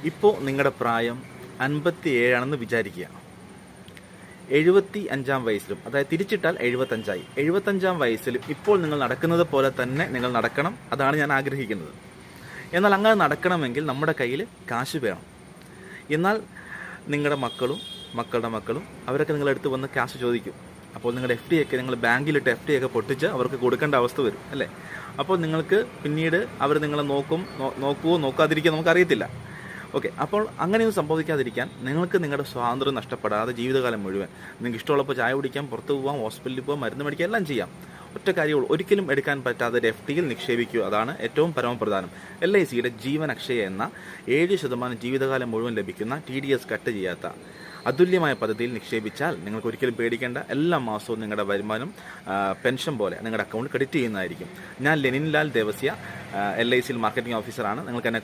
ഇപ്പോൾ നിങ്ങളുടെ പ്രായം 57 വിചാരിക്കുക. 75 വയസ്സിലും, അതായത് തിരിച്ചിട്ടാൽ 75ആയി. 75 വയസ്സിലും ഇപ്പോൾ നിങ്ങൾ നടക്കുന്നത് പോലെ തന്നെ നിങ്ങൾ നടക്കണം. അതാണ് ഞാൻ ആഗ്രഹിക്കുന്നത്. എന്നാൽ അങ്ങനെ നടക്കണമെങ്കിൽ നമ്മുടെ കയ്യിൽ കാശ് വേണം. എന്നാൽ നിങ്ങളുടെ മക്കളുടെ മക്കളും അവരൊക്കെ നിങ്ങളെടുത്ത് വന്ന് കാശ് ചോദിക്കും. അപ്പോൾ നിങ്ങളുടെ FD ഒക്കെ, നിങ്ങൾ ബാങ്കിലിട്ട് FD ഒക്കെ പൊട്ടിച്ച് അവർക്ക് കൊടുക്കേണ്ട അവസ്ഥ വരും അല്ലേ? അപ്പോൾ നിങ്ങൾക്ക് പിന്നീട് അവർ നിങ്ങളെ നോക്കുമോ നോക്കാതിരിക്കുക നമുക്കറിയത്തില്ല. ഓക്കെ, അപ്പോൾ അങ്ങനെയൊന്നും സംഭവിക്കാതിരിക്കാൻ നിങ്ങൾക്ക് നിങ്ങളുടെ സ്വാതന്ത്ര്യം നഷ്ടപ്പെടാതെ ജീവിതകാലം മുഴുവൻ നിങ്ങൾക്ക് ഇഷ്ടമുള്ളപ്പോൾ ചായ കുടിക്കാം, പുറത്ത് പോകാം, ഹോസ്പിറ്റലിൽ പോകാം, മരുന്ന് മേടിക്കാം, എല്ലാം ചെയ്യാം. ഒറ്റ കാര്യമുള്ളൂ, ഒരിക്കലും എടുക്കാൻ പറ്റാതെ ഒരു FDയിൽ നിക്ഷേപിക്കുക. അതാണ് ഏറ്റവും പരമപ്രധാനം. LICയുടെ ജീവൻ അക്ഷയ എന്ന 7% ജീവിതകാലം മുഴുവൻ ലഭിക്കുന്ന TDS കട്ട് ചെയ്യാത്ത അതുല്യമായ പദ്ധതിയിൽ നിക്ഷേപിച്ചാൽ നിങ്ങൾക്ക് ഒരിക്കലും പേടിക്കേണ്ട. എല്ലാ മാസവും നിങ്ങളുടെ വരുമാനം പെൻഷൻ പോലെ നിങ്ങളുടെ അക്കൗണ്ട് ക്രെഡിറ്റ് ചെയ്യുന്നതായിരിക്കും. ഞാൻ ലെനിൻ ലാൽ ദേവസ്യ, LICയിൽ മാർക്കറ്റിംഗ് ഓഫീസറാണ്. നിങ്ങൾക്ക് എന്നെ